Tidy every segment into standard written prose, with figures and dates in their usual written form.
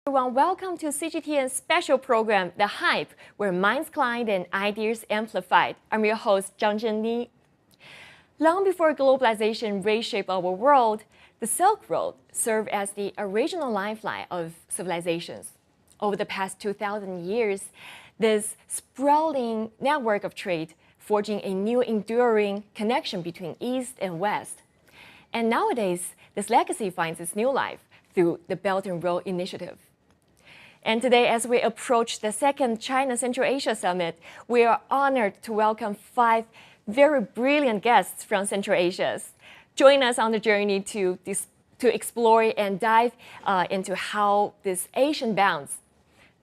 Everyone, welcome to CGTN's special program, The Hype, where minds collide and ideas amplified. I'm your host, Zhang Zhenli. Long before globalization reshaped our world, the Silk Road served as the original lifeline of civilizations. Over the past 2,000 years, this sprawling network of trade forging a new enduring connection between East and West. And nowadays, this legacy finds its new life through the Belt and Road Initiative. And today, as we approach the second China-Central Asia Summit, we are honored to welcome 5 very brilliant guests from Central Asia. Join us on the journey to explore and dive into how this Asian bounce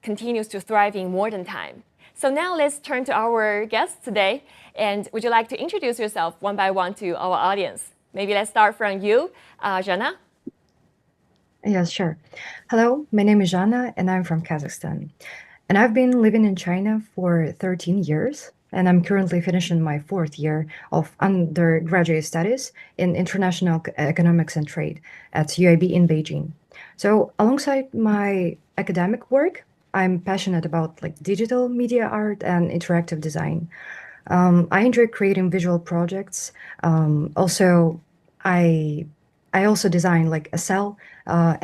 continues to thrive in modern time. So now let's turn to our guests today. And would you like to introduce yourself one by one to our audience? Maybe let's start from you, Jana. Yes, sure. Hello, my name is Jana, and I'm from Kazakhstan. And I've been living in China for 13 years, and I'm currently finishing my 4th year of undergraduate studies in international economics and trade at UIB in Beijing. So alongside my academic work, I'm passionate about digital media art and interactive design. I enjoy creating visual projects. I also design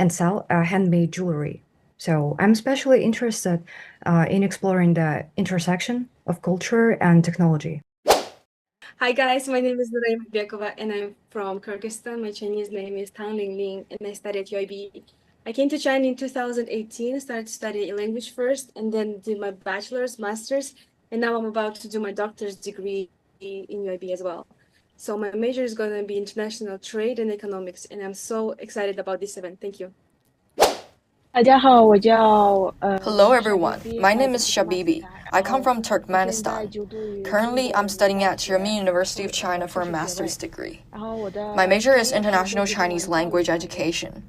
sell handmade jewelry. So I'm especially interested in exploring the intersection of culture and technology. Hi guys, my name is Nuray Bekova and I'm from Kyrgyzstan. My Chinese name is Tang Lingling and I studied at UIB. I came to China in 2018, started studying language first and then did my bachelor's, master's, and now I'm about to do my doctor's degree in UIB as well. So my major is going to be international trade and economics, and I'm so excited about this event. Thank you. Hello everyone, my name is Shabibi. I come from Turkmenistan. Currently, I'm studying at Xiamen University of China for a master's degree. My major is International Chinese Language Education.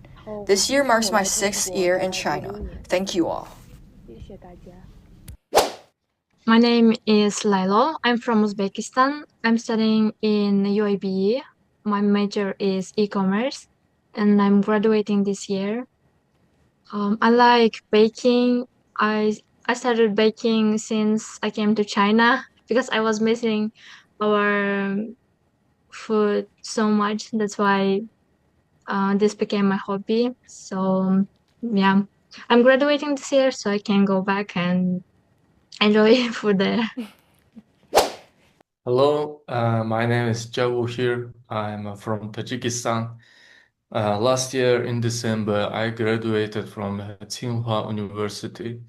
This year marks my 6th year in China. Thank you all. My name is Lailo. I'm from Uzbekistan. I'm studying in UIB. My major is e-commerce, and I'm graduating this year. I like baking. I started baking since I came to China because I was missing our food so much. That's why this became my hobby. So yeah, I'm graduating this year, so I can go back and enjoy food there. Hello, my name is area.Hear. I'm from Tajikistan. Last year in December, I graduated from Tsinghua University,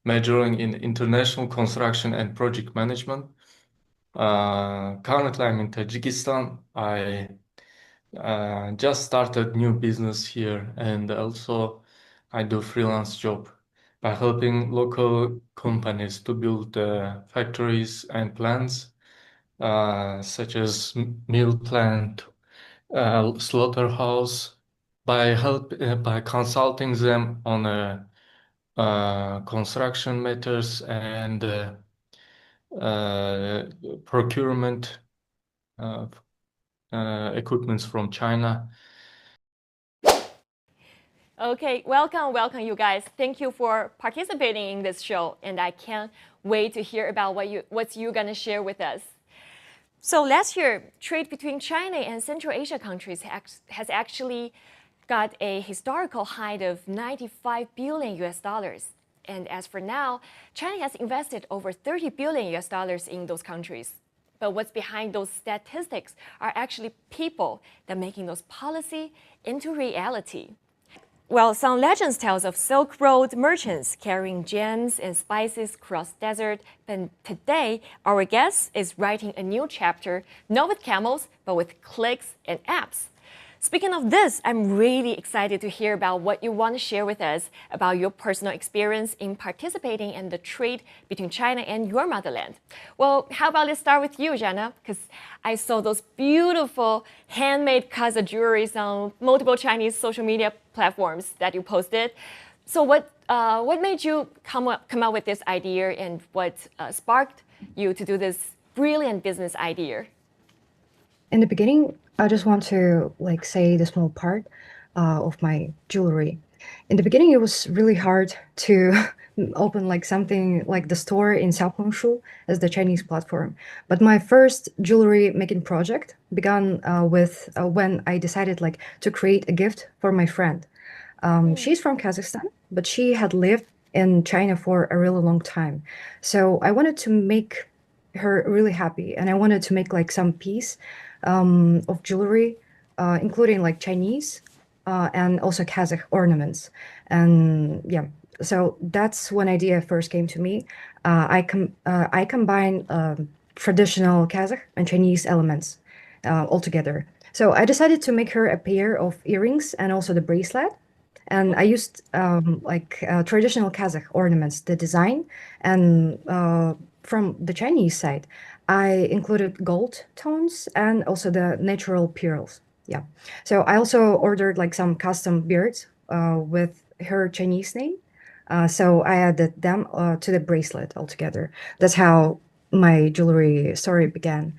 majoring in international construction and project management. Currently, I'm in Tajikistan. I just started new business here, and also I do freelance job by helping local companies to build factories and plants, such as mill plant, slaughterhouse, by consulting them on construction matters and procurement equipments from China. Okay, welcome you guys. Thank you for participating in this show, and I can't wait to hear about what you're gonna share with us. So last year, trade between China and Central Asia countries has actually got a historical height of 95 billion US dollars. And as for now, China has invested over 30 billion US dollars in those countries. But what's behind those statistics are actually people that are making those policy into reality. Well, some legends tell of Silk Road merchants carrying gems and spices across desert, but today our guest is writing a new chapter, not with camels, but with clicks and apps. Speaking of this, I'm really excited to hear about what you want to share with us about your personal experience in participating in the trade between China and your motherland. Well, how about let's start with you, Jana, because I saw those beautiful handmade Kazakh jewelries on multiple Chinese social media platforms that you posted. So what made you come up with this idea, and what sparked you to do this brilliant business idea? In the beginning, I just want to say the small part. of my jewelry. In the beginning, it was really hard to open like something like the store in Xiaohongshu as the Chinese platform. But my first jewelry making project began with when I decided like to create a gift for my friend. She's from Kazakhstan, but she had lived in China for a really long time. So I wanted to make her really happy, and I wanted to make like some piece of jewelry, including like Chinese and also Kazakh ornaments. And yeah, so that's when idea first came to me. I combine traditional Kazakh and Chinese elements all together. So I decided to make her a pair of earrings and also the bracelet. And I used traditional Kazakh ornaments, the design, and from the Chinese side, I included gold tones and also the natural pearls. Yeah. So I also ordered like some custom beads with her Chinese name. So I added them to the bracelet altogether. That's how my jewelry story began.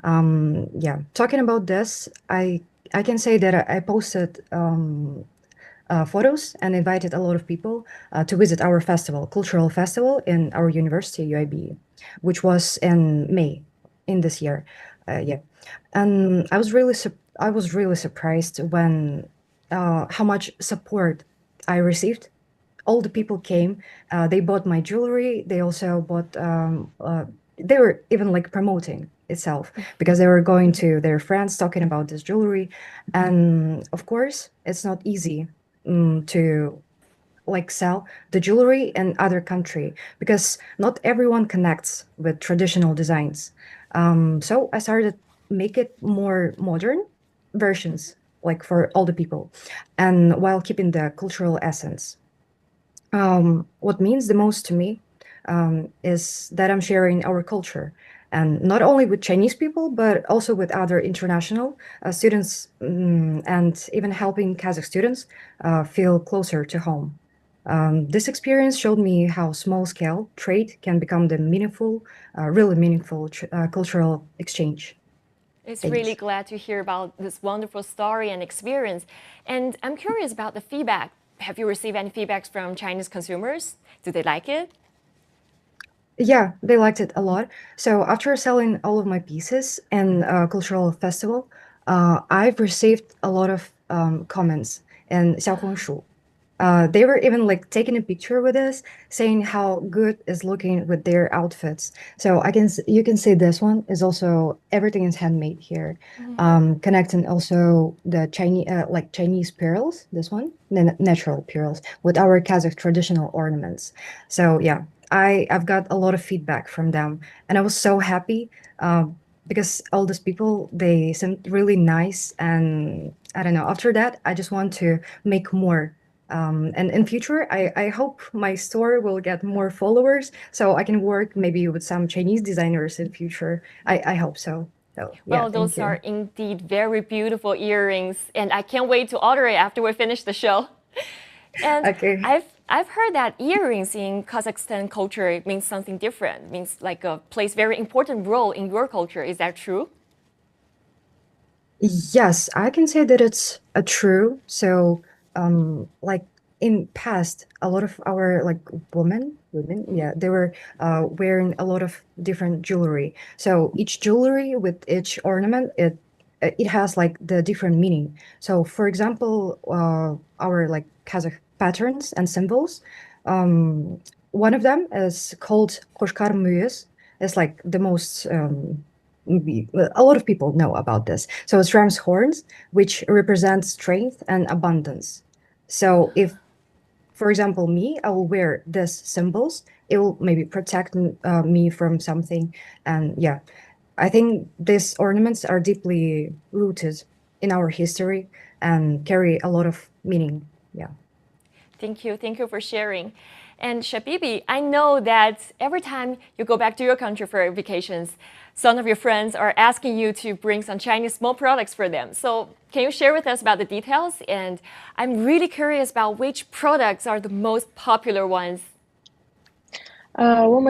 Yeah. Talking about this, I can say that I posted photos and invited a lot of people to visit our festival, cultural festival in our university, UIB, which was in May in this year. Yeah, and I was really surprised when how much support I received. All the people came. They bought my jewelry. They also bought. They were even like promoting itself because they were going to their friends talking about this jewelry, and of course, it's not easy to like sell the jewelry in other country because not everyone connects with traditional designs. So I started make it more modern versions like for all the people and while keeping the cultural essence. What means the most to me is that I'm sharing our culture, and not only with Chinese people, but also with other international students, and even helping Kazakh students feel closer to home. This experience showed me how small-scale trade can become the meaningful, really meaningful cultural exchange. It's really Thanks. glad to hear about this wonderful story and experience. And I'm curious about the feedback. Have you received any feedbacks from Chinese consumers? Do they like it? Yeah, they liked it a lot. So after selling all of my pieces and cultural festival, I've received a lot of comments in Xiaohongshu. They were even like taking a picture with us, saying how good is looking with their outfits. So you can see this one is also everything is handmade here. Connecting also the Chinese like Chinese pearls, this one, the natural pearls with our Kazakh traditional ornaments. So yeah, I've got a lot of feedback from them, and I was so happy because all these people they seemed really nice, and I don't know. After that, I just want to make more. And in future, I hope my store will get more followers, so I can work maybe with some Chinese designers in future. I hope so. So yeah, Well, thank those are you. indeed very beautiful earrings, and I can't wait to order it after we finish the show. And Okay. I've heard that earrings in Kazakhstan culture means something different, means like plays very important role in your culture. Is that true? Yes, I can say that it's a true. So, like in past, a lot of our like women, yeah, they were wearing a lot of different jewelry. So each jewelry with each ornament, it has like the different meaning. So, for example, our like Kazakh patterns and symbols, um, one of them is called Khoshkar Muyez. It's like the most a lot of people know about this. So it's ram's horns, which represent strength and abundance. So if, for example, me, I will wear these symbols, it will maybe protect me from something. And yeah, I think these ornaments are deeply rooted in our history and carry a lot of meaning. Yeah. Thank you. Thank you for sharing. And Shabibi, I know that every time you go back to your country for vacations, some of your friends are asking you to bring some Chinese small products for them. So can you share with us about the details? And I'm really curious about which products are the most popular ones. Well,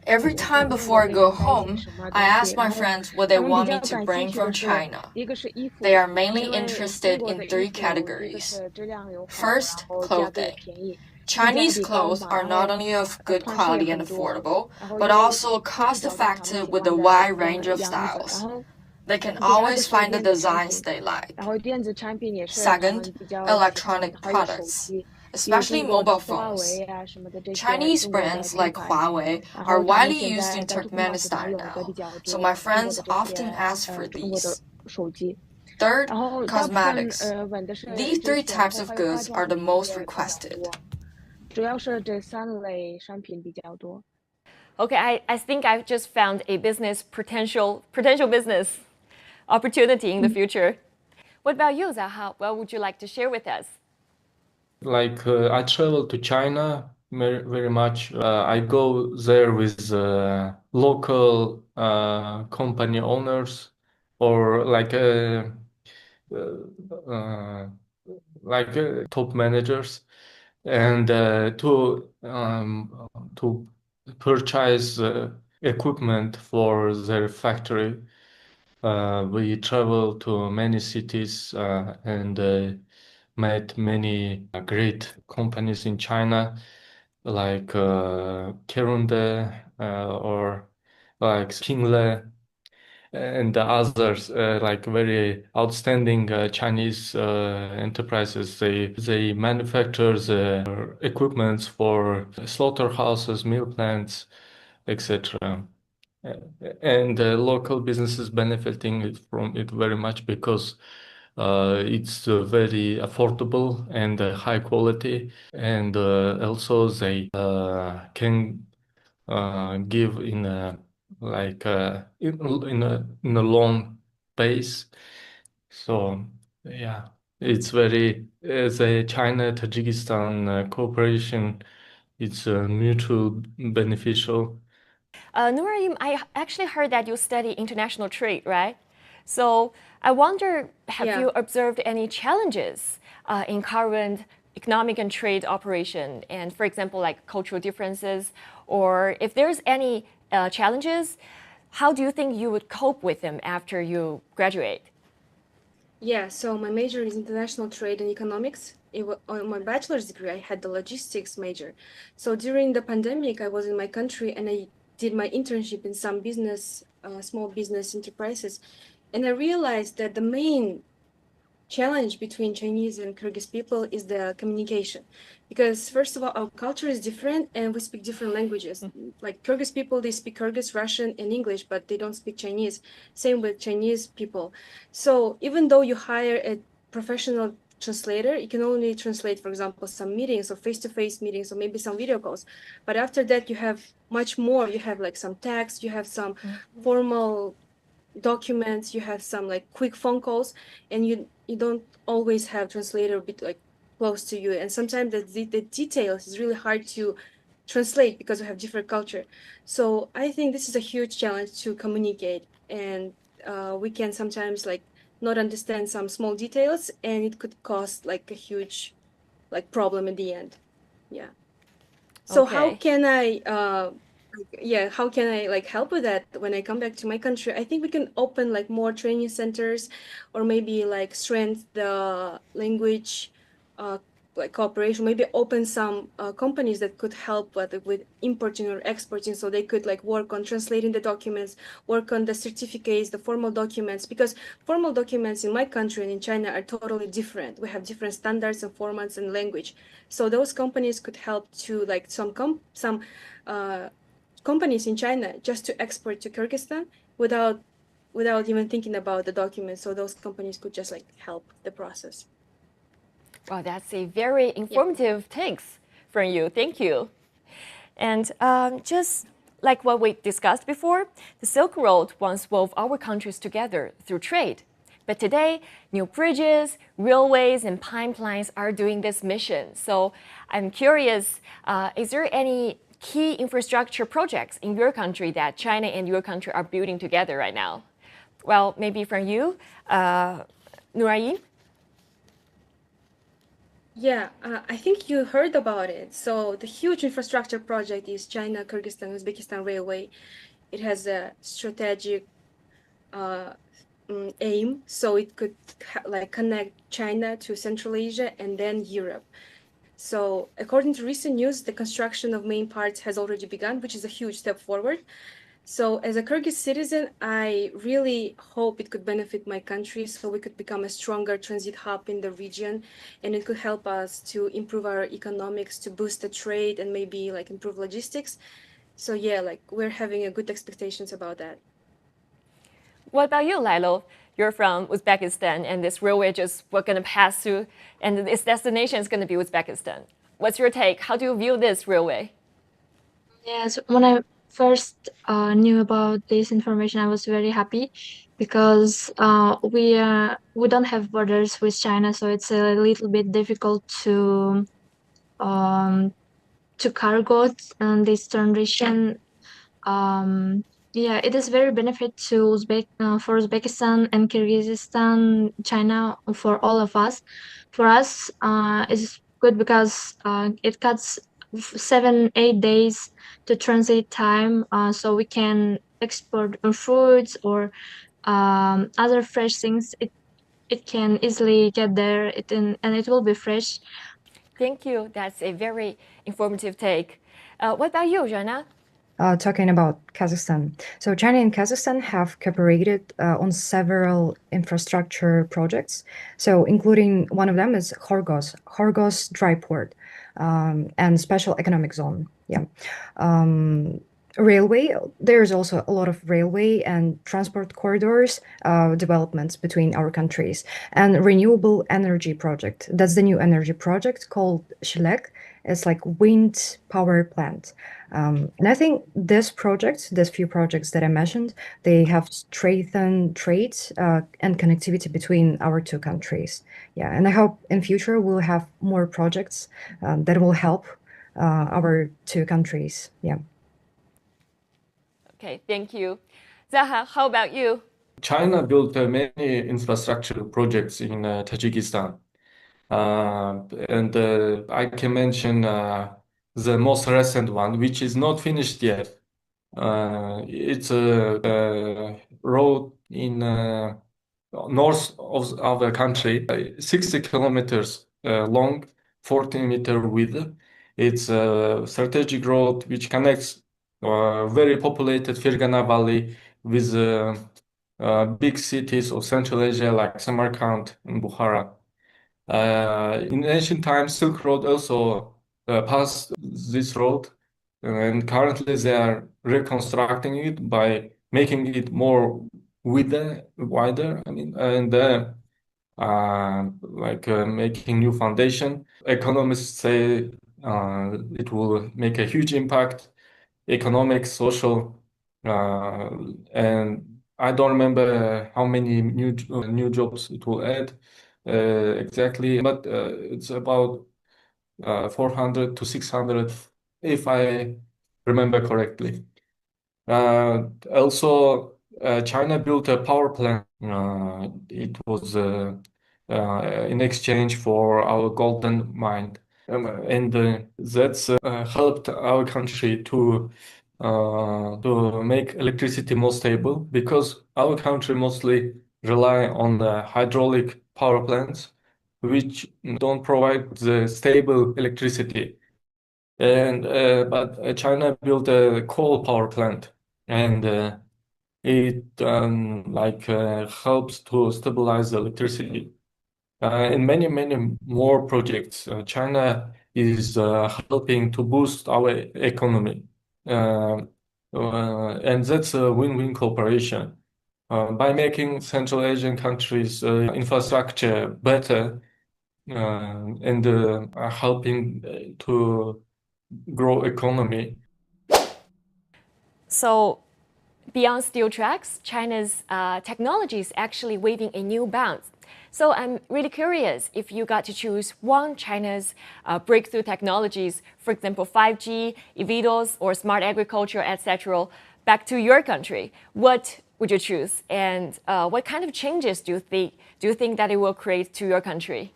every time before I go home, I ask my friends what they want me to bring from China. They are mainly interested in three categories. First, clothing. Chinese clothes are not only of good quality and affordable, but also cost-effective with a wide range of styles. They can always find the designs they like. Second, electronic products, especially mobile phones. Chinese brands like Huawei are widely used in Turkmenistan now, so my friends often ask for these. Third, cosmetics. These three types of goods are the most requested. Okay, I think I've just found a business potential business opportunity in the future. What about you, Zaha? What would you like to share with us? Like I travel to China very much. I go there with local company owners or uh, top managers, and to purchase equipment for their factory. We travel to many cities and met many great companies in China, like Kerunde or like Pingle and the others, like very outstanding Chinese enterprises. They manufacture the equipments for slaughterhouses, meal plants, etc. And local businesses benefiting from it very much because it's very affordable and high quality, and also they can give in a in a long base. So yeah, it's very the China Tajikistan cooperation. It's mutual beneficial. Nurim, I actually heard that you study international trade, right? So I wonder, have Yeah. you observed any challenges in current economic and trade operation? And for example, like cultural differences, or if there's any challenges, how do you think you would cope with them after you graduate? Yeah, so my major is international trade and economics. On my bachelor's degree, I had the logistics major. So during the pandemic, I was in my country and I did my internship in some business, small business enterprises. And I realized that the main challenge between Chinese and Kyrgyz people is the communication. Because first of all, our culture is different and we speak different languages. Like Kyrgyz people, they speak Kyrgyz, Russian, and English, but they don't speak Chinese. Same with Chinese people. So even though you hire a professional translator, you can only translate, for example, some meetings or face-to-face meetings or maybe some video calls. But after that, you have much more. You have like some text, you have some formal documents, you have some like quick phone calls, and you don't always have translator bit like close to you, and sometimes the details is really hard to translate because we have different culture. So I think this is a huge challenge to communicate, and we can sometimes like not understand some small details, and it could cause like a huge like problem in the end. Yeah. So how Okay. can I yeah, how can I like help with that when I come back to my country? I think we can open like more training centers, or maybe like strengthen the language uh like cooperation, maybe open some companies that could help with importing or exporting, so they could like work on translating the documents, work on the certificates, the formal documents, because formal documents in my country and in China are totally different. We have different standards and formats and language. So those companies could help to like some companies in China just to export to Kyrgyzstan without even thinking about the documents. So those companies could just like help the process. Wow, that's a very informative thanks from you. Thank you. And just like what we discussed before, the Silk Road once wove our countries together through trade. But today, new bridges, railways, and pipelines are doing this mission. So I'm curious, is there any key infrastructure projects in your country that China and your country are building together right now? Well, maybe from you, Nurayin? Yeah, I think you heard about it. So the huge infrastructure project is China, Kyrgyzstan, Uzbekistan Railway. It has a strategic uh, aim, so it could like connect China to Central Asia and then Europe. So according to recent news, the construction of main parts has already begun, which is a huge step forward. So as a Kyrgyz citizen, I really hope it could benefit my country so we could become a stronger transit hub in the region, and it could help us to improve our economics, to boost the trade and maybe like improve logistics. So yeah, like we're having a good expectations about that. What about you, Lilo? You're from Uzbekistan, and this railway just we're going to pass through, and its destination is going to be Uzbekistan. What's your take? How do you view this railway? Yes, when I first knew about this information, I was very happy because we don't have borders with China, so it's a little bit difficult um to cargo this transition. Um, yeah, it is very benefit to for Uzbekistan and Kyrgyzstan, China, for all of us. For us, it's good because it cuts 7-8 days to transit time, so we can export foods or other fresh things. It can easily get there, and it will be fresh. Thank you. That's a very informative take. What about you, Jana? Talking about Kazakhstan. So China and Kazakhstan have cooperated on several infrastructure projects. So including one of them is Horgos dry port, and special economic zone. Yeah. Railway, there's also a lot of railway and transport corridors developments between our countries, and renewable energy project. That's the new energy project called Shilek. It's like wind power plant. And I think these few projects that I mentioned, they have strengthened trade and connectivity between our two countries. Yeah, and I hope in future we'll have more projects that will help our two countries. Yeah. Okay, thank you. Zaha, how about you? China built many infrastructure projects in Tajikistan. And I can mention the most recent one, which is not finished yet. It's a road in north of the country, 60 kilometers long, 40-meter width. It's a strategic road which connects very populated Fergana Valley with big cities of Central Asia like Samarkand and Bukhara. In ancient times, Silk Road also passed this road, and currently they are reconstructing it by making it more wider. I mean, and making new foundation. Economists say it will make a huge impact, economic, social, and I don't remember how many new jobs it will add exactly, but it's about 400 to 600, if I remember correctly. Also, China built a power plant. It was in exchange for our golden mine. And that's helped our country to make electricity more stable, because our country mostly rely on the hydraulic power plants, which don't provide the stable electricity. And but China built a coal power plant, and it helps to stabilize the electricity. And many more projects. China is helping to boost our economy, and that's a win-win cooperation. By making Central Asian countries' infrastructure better, and helping to grow economy. So, beyond steel tracks, China's technology is actually waving a new bounce. So I'm really curious, if you got to choose one China's breakthrough technologies, for example, 5G, eVTOLs, or smart agriculture, etc., back to your country, what would you choose? And what kind of changes do you think that it will create to your country?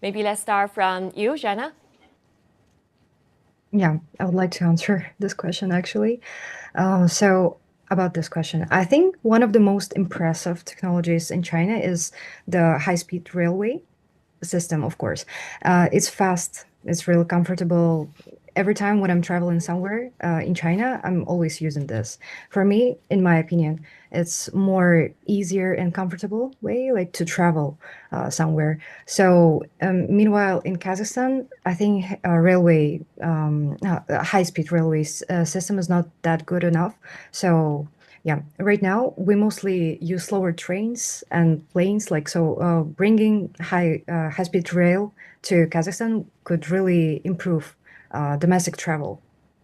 Maybe let's start from you, Jana. Yeah, I would like to answer this question actually. So about this question, I think one of the most impressive technologies in China is the high-speed railway system, of course. It's fast, it's really comfortable. Every time when I'm traveling somewhere in China, I'm always using this. For me, in my opinion, it's more easier and comfortable way like to travel somewhere. So meanwhile, in Kazakhstan, I think high-speed railways system is not that good enough. So yeah, right now we mostly use slower trains and planes. Like so, bringing high-speed rail to Kazakhstan could really improve domestic travel,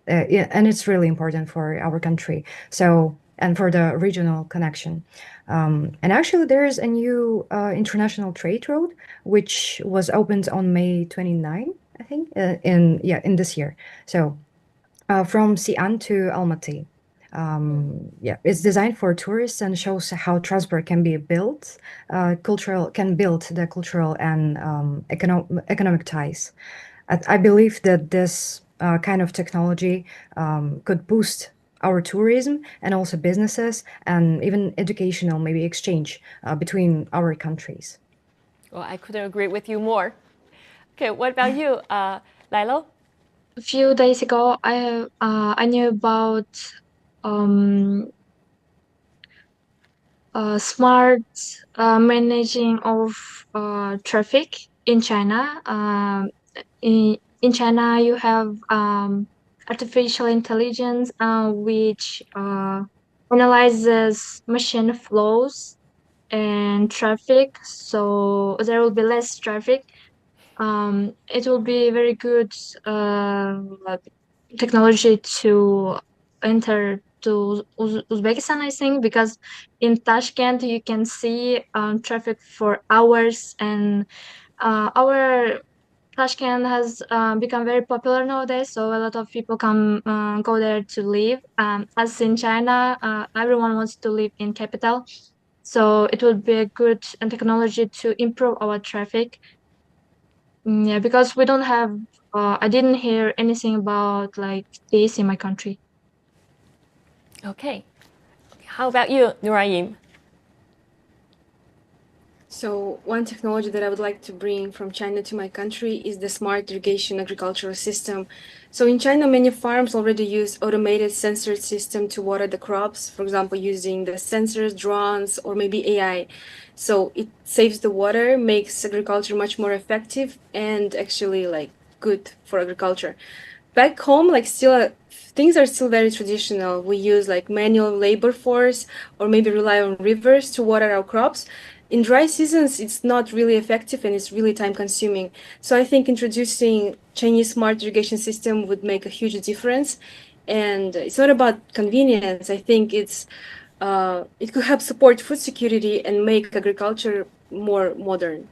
yeah, and it's really important for our country. So and for the regional connection. And actually, there is a new international trade road which was opened on May 29, I think, in this year. So from Xi'an to Almaty. Yeah, it's designed for tourists and shows how transport can be built, can build the cultural and economic ties. I believe that this kind of technology could boost our tourism and also businesses and even educational maybe exchange between our countries. Well, I couldn't agree with you more. Okay, what about you, Lilo? A few days ago, I knew about um, smart managing of traffic in China. In China, you have artificial intelligence, which analyzes machine flows and traffic, so there will be less traffic. It will be very good technology to enter to Uzbekistan, I think, because in Tashkent you can see traffic for hours, and our Tashkent has become very popular nowadays, so a lot of people come go there to live. As in China, everyone wants to live in capital, so it would be a good technology to improve our traffic. Yeah, because we don't have. I didn't hear anything about like this in my country. Okay. How about you, Nuraim? So one technology that I would like to bring from China to my country is the smart irrigation agricultural system. So in China, many farms already use automated sensor system to water the crops, for example, using the sensors, drones, or maybe AI. So it saves the water, makes agriculture much more effective and actually like good for agriculture. Back home, like still things are still very traditional. We use like manual labor force or maybe rely on rivers to water our crops. In dry seasons, it's not really effective and it's really time consuming. So I think introducing Chinese smart irrigation system would make a huge difference. And it's not about convenience. I think it could help support food security and make agriculture more modern.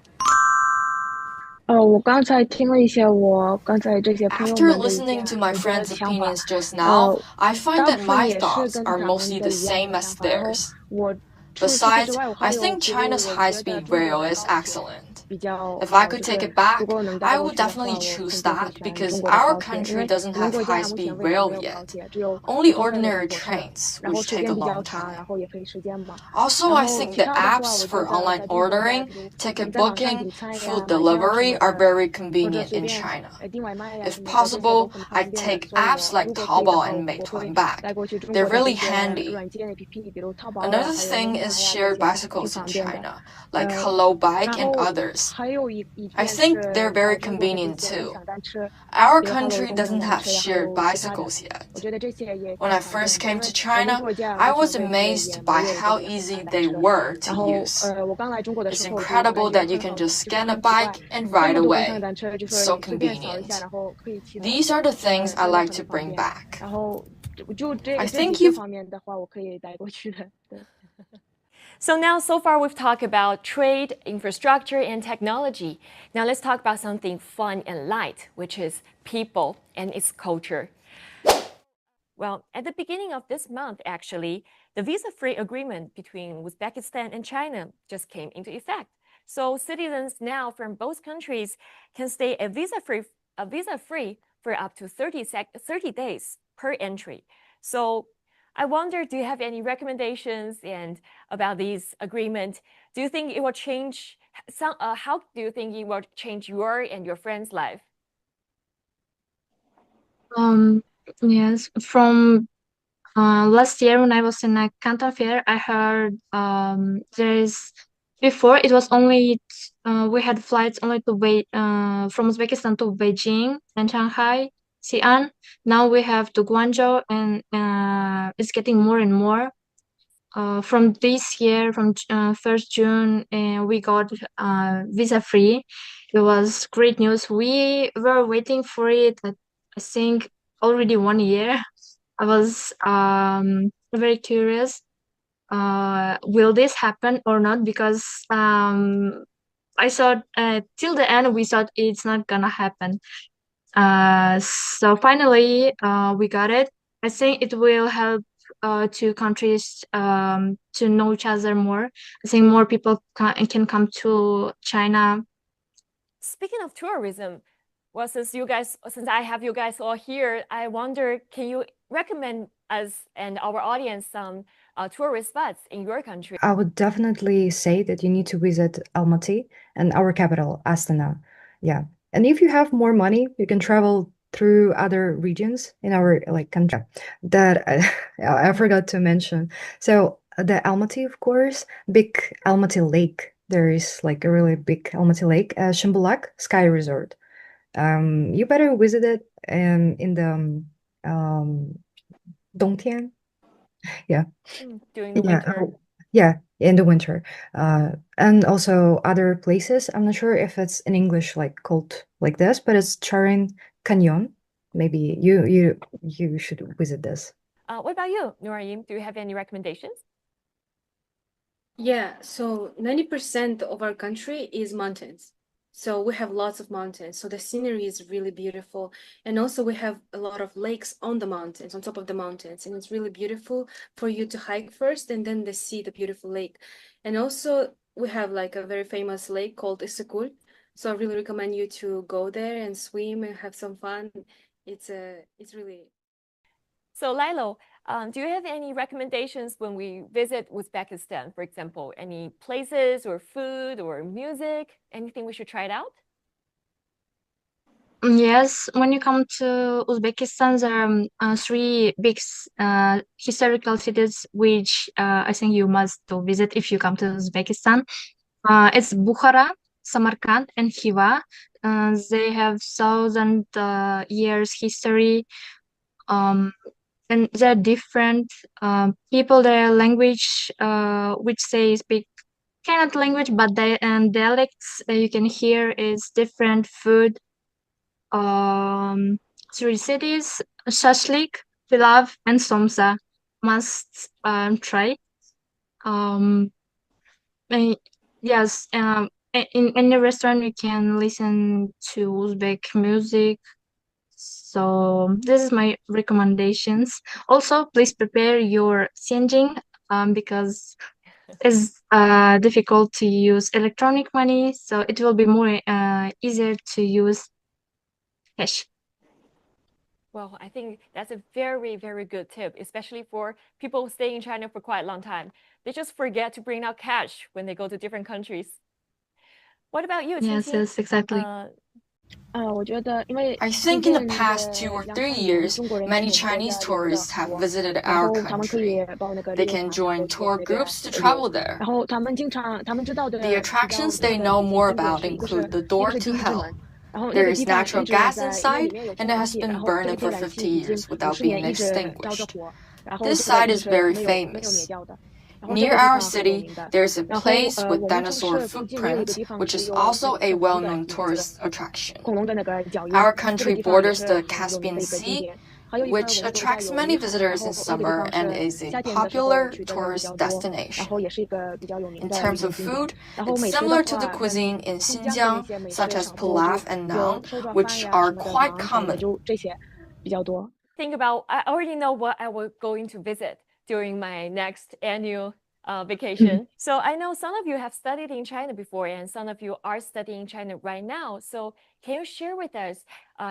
我刚才听了一些我刚才这些朋友 After 们的意 listening 见， to my 我觉得 friends' 想法， opinions just now, I find 大 that 部分 my 也是 thoughts 跟 are 咱们 mostly 的 the 一样 same 的 as 想法。然后 theirs. 我除此之 Besides, 外，我还 I 有 think 比如 China's 我觉 high-speed 得中国 rail 的 is 高铁 excellent. 比较 If I 好， could 就 take 是 it back, 如果能带 I 过 would 去的话， definitely 我 choose 肯定会 that 选 because 中国的 our 高铁，因 country 为 doesn't 我们 have 国家目前 high-speed 为止 rail 没有高 yet, 铁，只有 only 普通的 ordinary 火车， trains, 然后 which 时 take a 间比较 long 长， time. 然后也费时间嘛。 Also, 然 I 后 think 其 the 他的话， apps 我 for 觉得 online 在中国的， ordering, 比如你 ticket 在网上 booking, 订菜呀、 food 买菜什么 delivery are 的， very 或者 convenient 随 in 便 China. 订外卖呀 If 什么的，这些都 possible, 很方 I'd 便的。 take 所以 apps 我 like 如果可以的 Taobao 话， and 我会 Meituan 带 back. 过去中 They're 国的这 really 些 handy. 软件 APP， 比如淘宝呀， Another 还有 thing 农家 is 呀，这 shared 些挺 bicycles in 方便的。 China, like Hello 然 Bike and 后 others. 还有一 I 点 think they're 是 very 在中国的这 convenient 些共 too. 享单车， Our 比如 Hello country 共享 doesn't 单 have 车呀，还 shared 有其他的， bicycles yet. 我觉得这些也 When 挺 I 方便 first 的。因 came 为 to 我们 China, 国家 I 目 was 前为止也 amazed by 没有这 how 个共 easy 享单 they 车。 were 然 to 后 use. 我刚来中国的 It's 时候，就感 incredible 觉 that you 很 can 好， just 就是 scan a 很奇怪， bike and 这 ride 么多共享 away. 单车，就 It's 是 so 你随便扫一下， convenient. 然后可以骑走， These are the things I 就 like 很 to 方 bring 便。 back. 然后就这 I 这 think 几个 you've 方面的话，我可以带过去的。对。So now, so far we've talked about trade, infrastructure, and technology. Now let's talk about something fun and light, which is people and its culture. Well, at the beginning of this month, actually, the visa-free agreement between Uzbekistan and China just came into effect. So citizens now from both countries can stay a visa-free for up to 30 days per entry. So I wonder, do you have any recommendations and about this agreement? Do you think it will change how do you think it will change your and your friends' life? Yes, from last year when I was in a Canton Fair, I heard before it was only we had flights only to from Uzbekistan to Beijing and Shanghai, Xi'an. Now we have to Guangzhou, and it's getting more and more. From this year, from 1st June, we got visa free. It was great news. We were waiting for it, I think, already 1 year. I was very curious. Will this happen or not? Because I thought till the end we thought it's not gonna happen. So finally, we got it. I think it will help two countries to know each other more. I think more people can come to China. Speaking of tourism, well, since I have you guys all here, I wonder, can you recommend us and our audience some tourist spots in your country? I would definitely say that you need to visit Almaty and our capital, Astana. Yeah. And if you have more money, you can travel through other regions in our country that I forgot to mention. So the Almaty, of course, big Almaty Lake. There is like a really big Almaty Lake, Shimbulak Sky Resort. You better visit it in the Dongtian. Yeah. During the Yeah. winter. Yeah, in the winter. And also other places. I'm not sure if it's in English called like this, but it's Charin Canyon. Maybe you should visit this. What about you, Noraim? Do you have any recommendations? Yeah, so 90% of our country is mountains. So we have lots of mountains. So the scenery is really beautiful. And also we have a lot of lakes on the mountains, on top of the mountains. And it's really beautiful for you to hike first and then see the beautiful lake. And also we have like a very famous lake called Isikul. So I really recommend you to go there and swim and have some fun. It's really... So Lilo, do you have any recommendations when we visit Uzbekistan, for example, any places or food or music, anything we should try it out? Yes, when you come to Uzbekistan, there are three big historical cities which I think you must visit if you come to Uzbekistan. It's Bukhara, Samarkand, and Khiva. They have thousand years history. And they're different people. Their language, which they speak kind of language, but they and dialects you can hear is different. Food, three cities: shashlik, pilav, and somsa. Must try. And yes, in any restaurant you can listen to Uzbek music. So this is my recommendations. Also, please prepare your Xianjing because it's difficult to use electronic money, so it will be more easier to use cash. Well, I think that's a very, very good tip, especially for people staying in China for quite a long time. They just forget to bring out cash when they go to different countries. What about you, Yes, Qingqing? yes, exactly. I think in the past 2 or 3 years, many Chinese tourists have visited our country. They can join tour groups to travel there. The attractions they know more about include the door to hell. There is natural gas inside, and it has been burning for 50 years without being extinguished. This site is very famous. Near our city, there's a place with dinosaur footprint, which is also a well-known tourist attraction. Our country borders the Caspian Sea, which attracts many visitors in summer and is a popular tourist destination. In terms of food, it's similar to the cuisine in Xinjiang, such as pilaf and naan, which are quite common. I already know what I will going to visit during my next annual vacation. So I know some of you have studied in China before, and some of you are studying China right now. So can you share with us,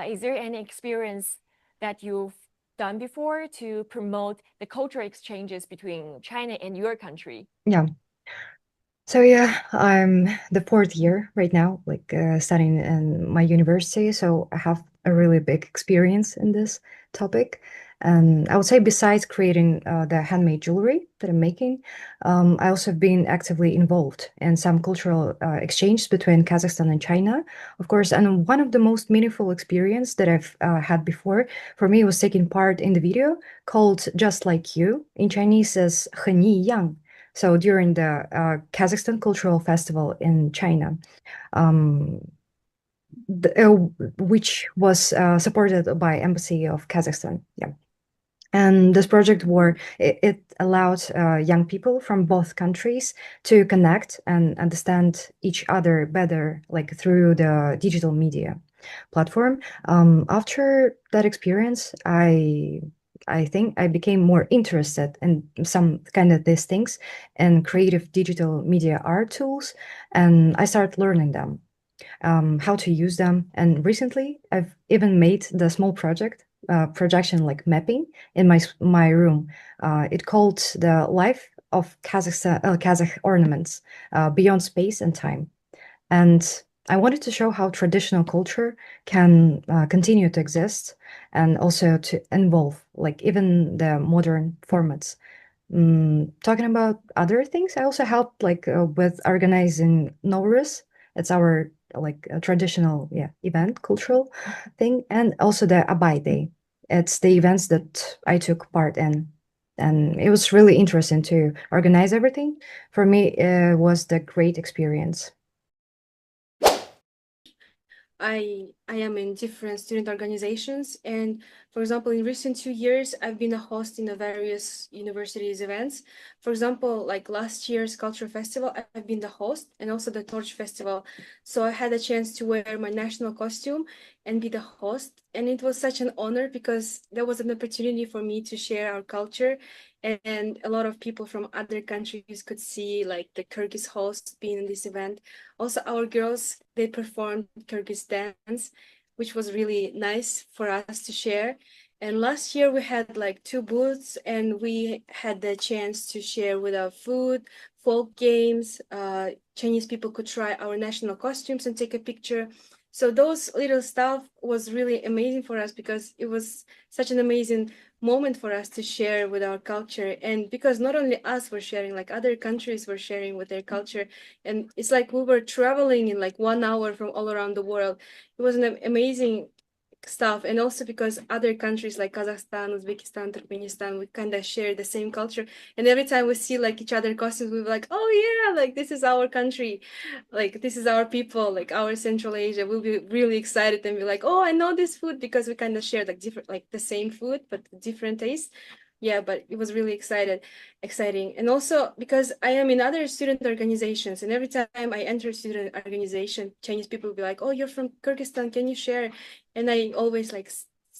is there any experience that you've done before to promote the cultural exchanges between China and your country? Yeah. So yeah, I'm the fourth year right now, studying in my university. So I have a really big experience in this topic. And I would say besides creating the handmade jewelry that I'm making, I also have been actively involved in some cultural exchange between Kazakhstan and China, of course. And one of the most meaningful experience that I've had before for me was taking part in the video called "Just Like You." In Chinese as "和你一样." So during the Kazakhstan Cultural Festival in China, um, which was supported by Embassy of Kazakhstan. Yeah. And this project it allowed young people from both countries to connect and understand each other better, like through the digital media platform. After that experience, I think I became more interested in some kind of these things and creative digital media art tools, and I started learning them, how to use them. And recently, I've even made the small projection like mapping in my room. It called the Life of Kazakh Ornaments, Beyond Space and Time. And I wanted to show how traditional culture can continue to exist and also to evolve, like even the modern formats. Talking about other things, I also helped with organizing Nowruz. It's our a traditional event, cultural thing, and also the Abai Day. It's the events that I took part in, and it was really interesting to organize everything. For me, it was the great experience. I am in different student organizations, and for example, in recent 2 years, I've been a host in the various universities events. For example, like last year's culture festival, I've been the host, and also the Torch Festival. So I had a chance to wear my national costume and be the host, and it was such an honor because there was an opportunity for me to share our culture, and a lot of people from other countries could see like the Kyrgyz host being in this event. Also, our girls, they performed Kyrgyz dance, which was really nice for us to share. And last year we had like 2 booths, and we had the chance to share with our food, folk games. Chinese people could try our national costumes and take a picture. So those little stuff was really amazing for us because it was such an amazing moment for us to share with our culture. And because not only us were sharing, like other countries were sharing with their culture. And it's like we were traveling in like 1 hour from all around the world. It was an amazing stuff. And also because other countries like Kazakhstan, Uzbekistan, Turkmenistan, we kind of share the same culture. And every time we see like each other costumes, we were like, oh yeah, like this is our country, like this is our people, like our Central Asia. We'll be really excited and be like, oh, I know this food, because we kind of share like different, like the same food but different tastes. Yeah, but it was really exciting. And also because I am in other student organizations, and every time I enter student organization, Chinese people will be like, oh, you're from Kyrgyzstan, can you share? And I always like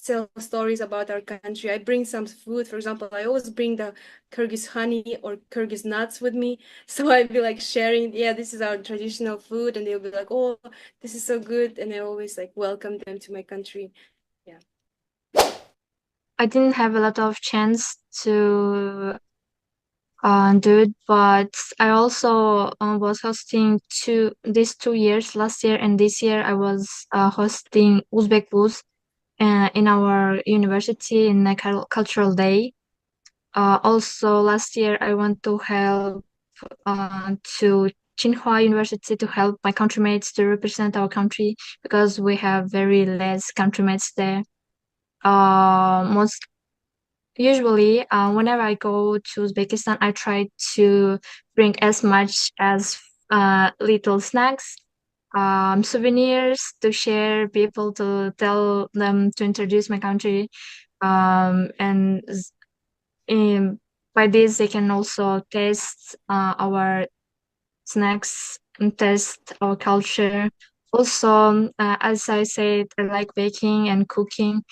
tell stories about our country. I bring some food. For example, I always bring the Kyrgyz honey or Kyrgyz nuts with me. So I'd be like sharing, yeah, this is our traditional food. And they'll be like, oh, this is so good. And I always like welcome them to my country. Yeah. I didn't have a lot of chance to do it, but I also was hosting these 2 years, last year and this year. I was hosting Uzbek booth in our university in a cultural day. Also, last year I went to help to Tsinghua University to help my countrymates to represent our country because we have very less countrymates there. Most usually, whenever I go to Uzbekistan, I try to bring as much as little snacks, souvenirs to share, people to tell them to introduce my country, and by this they can also taste our snacks and taste our culture. Also, as I said, I like baking and cooking.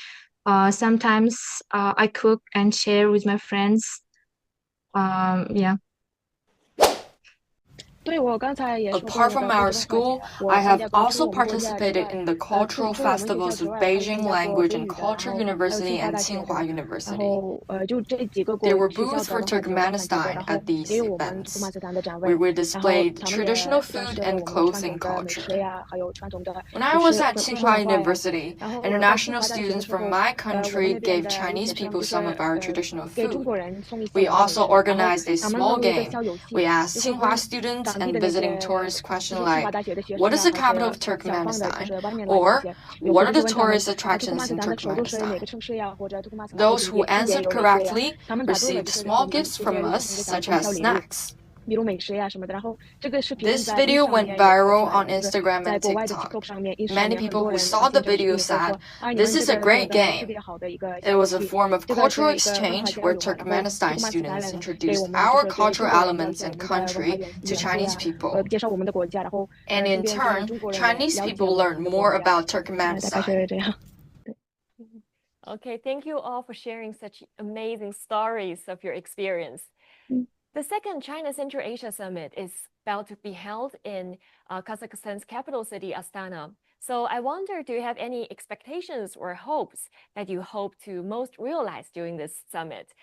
Sometimes I cook and share with my friends. Yeah. Apart from our school, I have also participated in the cultural festivals of Beijing Language and Culture University and Tsinghua University. There were booths for Turkmenistan at these events, where we displayed traditional food and clothing culture. When I was at Tsinghua University, international students from my country gave Chinese people some of our traditional food. We also organized a small game. We asked Tsinghua students and visiting tourists questions like, what is the capital of Turkmenistan? Or, what are the tourist attractions in Turkmenistan? Those who answered correctly received small gifts from us, such as snacks. This video went viral on Instagram and TikTok. Many people who saw the video said, this is a great game. It was a form of cultural exchange where Turkmenistan students introduced our cultural elements and country to Chinese people. And in turn, Chinese people learned more about Turkmenistan. Okay, thank you all for sharing such amazing stories of your experience. The second China Central Asia Summit is about to be held in Kazakhstan's capital city, Astana. So I wonder, do you have any expectations or hopes that you hope to most realize during this summit?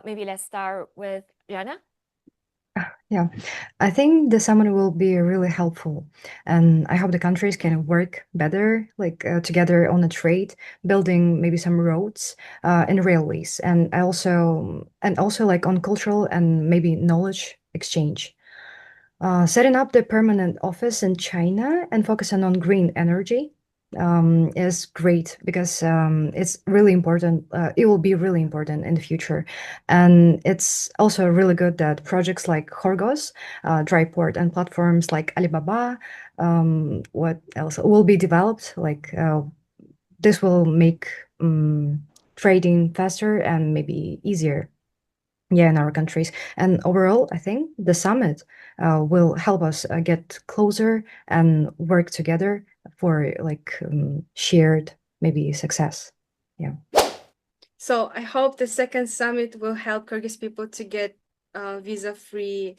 Maybe let's start with Jana. Yeah, I think the summit will be really helpful, and I hope the countries can work better, like together on a trade, building maybe some roads and railways, and also like on cultural and maybe knowledge exchange. Setting up the permanent office in China and focusing on green energy is great because it's really important. It will be really important in the future. And it's also really good that projects like Horgos, dry port, and platforms like Alibaba, what else, will be developed. Like this will make trading faster and maybe easier. Yeah, in our countries. And overall, I think the summit will help us get closer and work together for like shared maybe success. Yeah. So I hope the second summit will help Kyrgyz people to get visa-free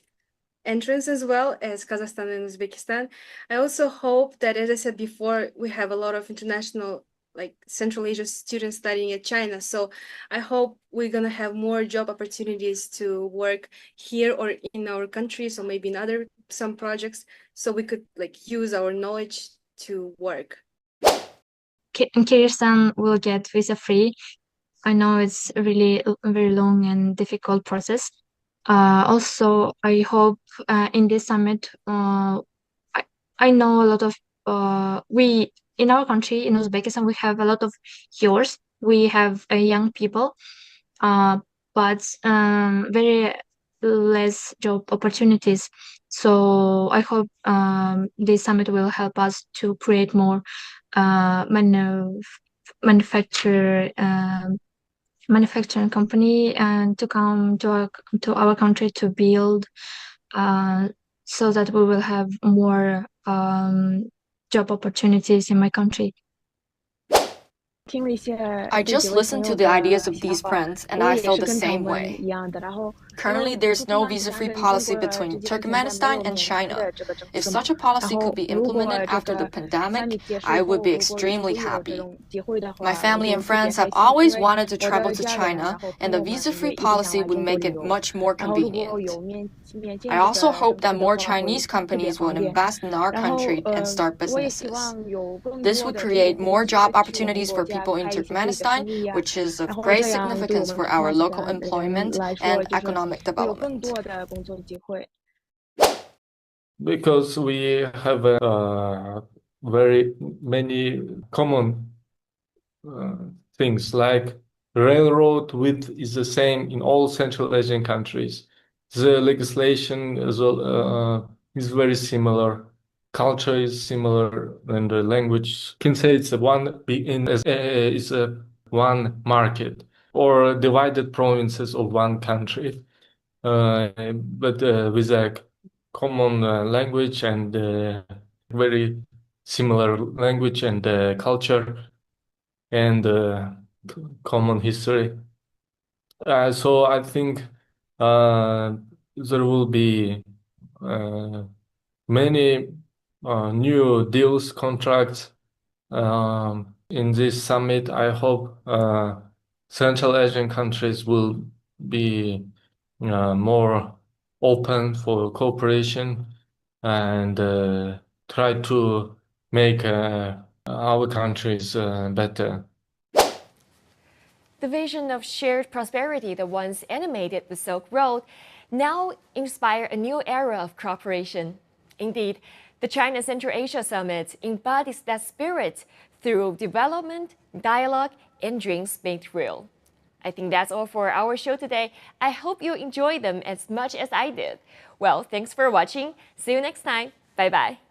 entrance as well as Kazakhstan and Uzbekistan. I also hope that, as I said before, we have a lot of international like Central Asia students studying at China. So I hope we're gonna have more job opportunities to work here or in our countries or maybe in some projects, so we could like use our knowledge to work. Kyrgyzstan will get visa free. I know it's really a very long and difficult process. Also, I hope in this summit, I know a lot of we in our country in Uzbekistan we have a lot of youths. We have young people, but very less job opportunities. So I hope this summit will help us to create more manufacture manufacturing company and to come to our country to build so that we will have more job opportunities in my country. I just listened to the ideas of these friends and I felt the same way. Currently, there's no visa-free policy between Turkmenistan and China. If such a policy could be implemented after the pandemic, I would be extremely happy. My family and friends have always wanted to travel to China, and the visa-free policy would make it much more convenient. I also hope that more Chinese companies will invest in our country and start businesses. This would create more job opportunities for people in Turkmenistan, which is of great significance for our local employment and economic development. Because we have very many common things, like railroad width is the same in all Central Asian countries. The legislation as well is very similar. Culture is similar, and the language can say it's one market or divided provinces of one country, but with a common language and very similar language and culture and common history. So I think there will be many new deals, contracts in this summit. I hope Central Asian countries will be more open for cooperation and try to make our countries better. The vision of shared prosperity that once animated the Silk Road now inspire a new era of cooperation. Indeed, the China Central Asia Summit embodies that spirit through development, dialogue, and dreams made real. I think that's all for our show today. I hope you enjoyed them as much as I did. Well, thanks for watching. See you next time. Bye-bye.